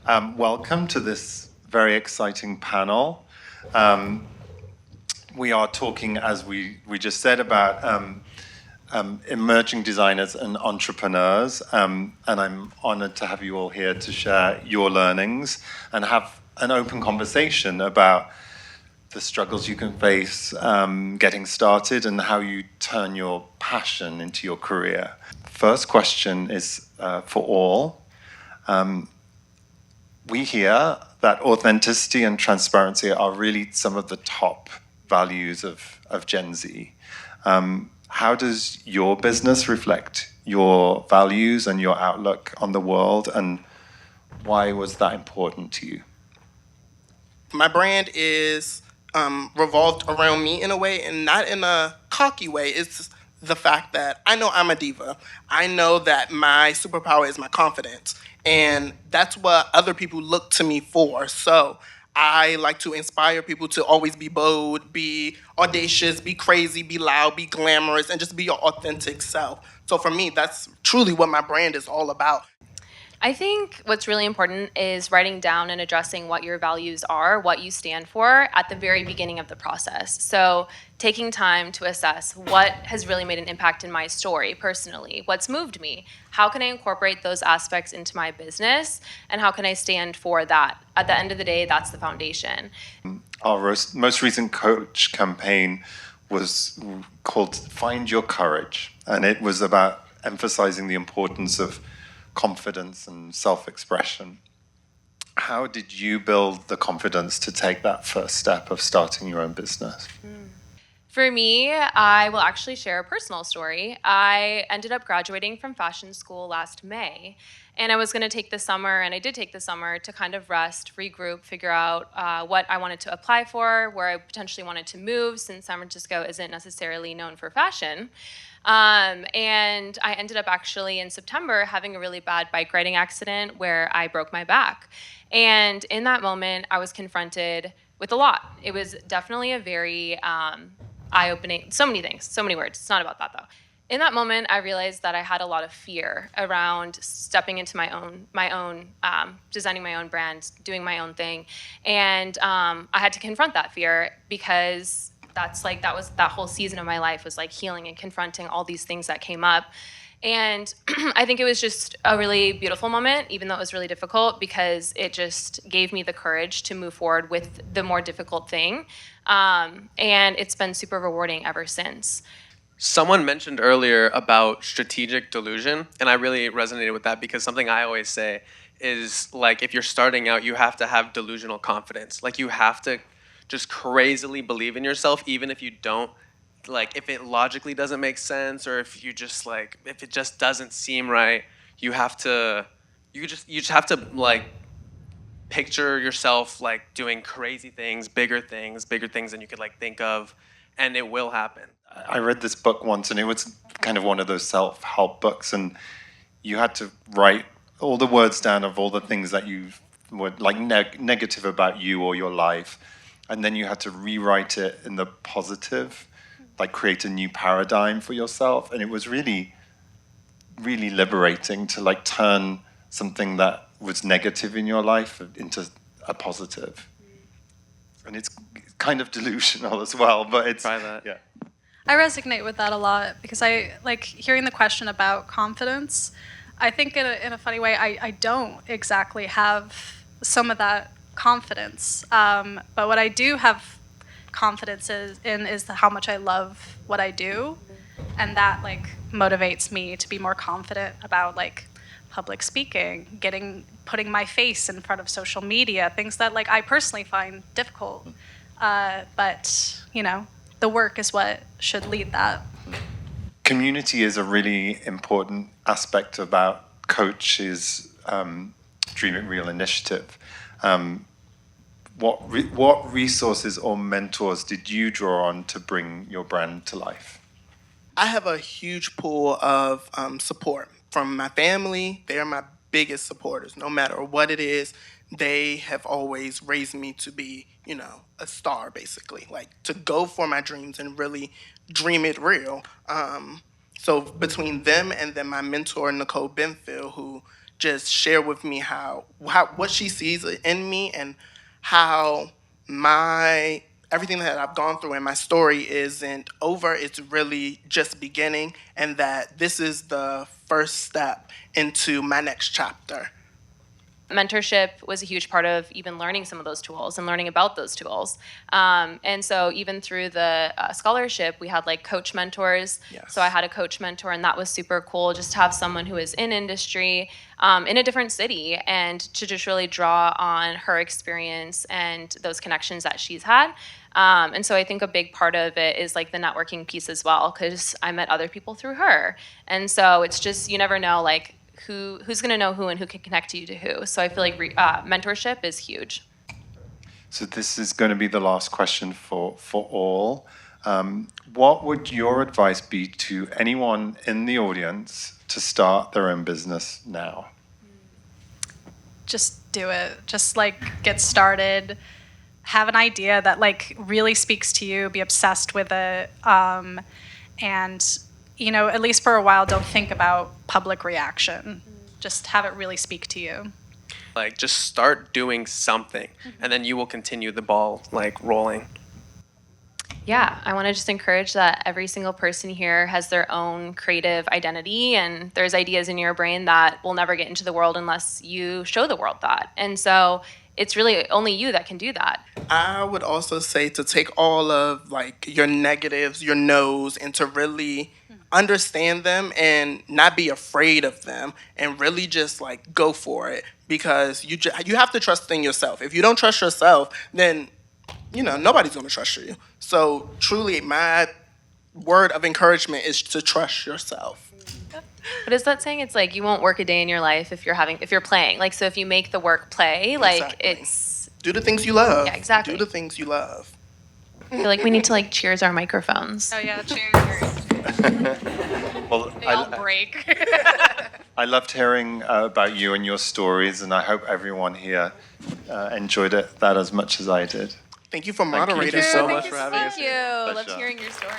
Welcome to this very exciting panel. Um, we are talking, as we just said, about emerging designers and entrepreneurs. And I'm honored to have you all here to share your learnings and have an open conversation about the struggles you can face getting started and how you turn your passion into your career. First question is for all. We hear that authenticity and transparency are really some of the top values of Gen Z. How does your business reflect your values and your outlook on the world, and why was that important to you? My brand is revolved around me in a way, and not in a cocky way. It's the fact that I know I'm a diva. I know that my superpower is my confidence, and that's what other people look to me for. So I like to inspire people to always be bold, be audacious, be crazy, be loud, be glamorous, and just be your authentic self. So for me, that's truly what my brand is all about. I think what's really important is writing down and addressing what your values are, what you stand for at the very beginning of the process. So, taking time to assess what has really made an impact in my story personally, what's moved me, how can I incorporate those aspects into my business, and how can I stand for that? At the end of the day, that's the foundation. Our most recent Coach campaign was called Find Your Courage, and it was about emphasizing the importance of confidence and self-expression. How did you build the confidence to take that first step of starting your own business? For me, I will actually share a personal story. I ended up graduating from fashion school last May, and I was going to take the summer, and I did take the summer to kind of rest, regroup, figure out what I wanted to apply for, where I potentially wanted to move, since San Francisco isn't necessarily known for fashion. And I ended up actually in September having a really bad bike riding accident where I broke my back. And in that moment, I was confronted with a lot. It was definitely a very eye-opening, so many things, so many words. It's not about that though. In that moment, I realized that I had a lot of fear around stepping into my own, designing my own brand, doing my own thing, and I had to confront that fear because that whole season of my life was like healing and confronting all these things that came up. And I think it was just a really beautiful moment, even though it was really difficult, because it just gave me the courage to move forward with the more difficult thing. And it's been super rewarding ever since. Someone mentioned earlier about strategic delusion, and I really resonated with that because something I always say is like if you're starting out, you have to have delusional confidence. Like you have to just crazily believe in yourself, even if you don't, like if it logically doesn't make sense or if you just like if it just doesn't seem right, you have to you just have to like picture yourself like doing crazy things, bigger things than you could like think of, and it will happen. I read this book once, and it was kind of one of those self-help books, and you had to write all the words down of all the things that you were like negative about you or your life, and then you had to rewrite it in the positive, like create a new paradigm for yourself, and it was really, really liberating to like turn something that was negative in your life into a positive. And it's kind of delusional as well, but it's Try that. yeah. I resonate with that a lot because I like hearing the question about confidence. I think in a funny way, I don't exactly have some of that confidence. But what I do have confidence is how much I love what I do. And that like motivates me to be more confident about like public speaking, putting my face in front of social media, things that like I personally find difficult. But you know, the work is what should lead that. Community is a really important aspect about Coach's Dream It Real initiative. What resources or mentors did you draw on to bring your brand to life? I have a huge pool of support from my family. They are my biggest supporters. No matter what it is, they have always raised me to be, a star, basically. Like to go for my dreams and really dream it real. So between them and then my mentor, Nicole Benfield, who just shared with me how what she sees in me and how my everything that I've gone through and my story isn't over. It's really just beginning, and that this is the first step into my next chapter. Mentorship was a huge part of even learning some of those tools and learning about those tools. And so even through the scholarship, we had like coach mentors. Yes. So I had a coach mentor, and that was super cool just to have someone who is in industry in a different city and to just really draw on her experience and those connections that she's had. And so I think a big part of it is like the networking piece as well, because I met other people through her. And so it's just, you never know, like, who's going to know who and who can connect you to who. So I feel like mentorship is huge. So this is going to be the last question for all. What would your advice be to anyone in the audience to start their own business now? Just do it. Just like get started. Have an idea that like really speaks to you. Be obsessed with it. And you know, at least for a while, don't think about public reaction. Just have it really speak to you. Like, just start doing something, and then you will continue the ball, like, rolling. Yeah, I want to just encourage that every single person here has their own creative identity, and there's ideas in your brain that will never get into the world unless you show the world that. And so it's really only you that can do that. I would also say to take all of like your negatives, your no's, and to really understand them and not be afraid of them, and really just like go for it, because you have to trust in yourself. If you don't trust yourself, then nobody's going to trust you. So truly, my word of encouragement is to trust yourself. What is that saying? It's like you won't work a day in your life if you're playing. Like, so if you make the work play, like Exactly. it's Do the things you love. Yeah, exactly. Do the things you love. I feel like we need to like cheers our microphones. Oh yeah, cheers. Well, They all break. I loved hearing about you and your stories, and I hope everyone here enjoyed that as much as I did. Thank you for Thank you. moderating. Thank you so much for having us Thank you. Pleasure. Loved hearing your story.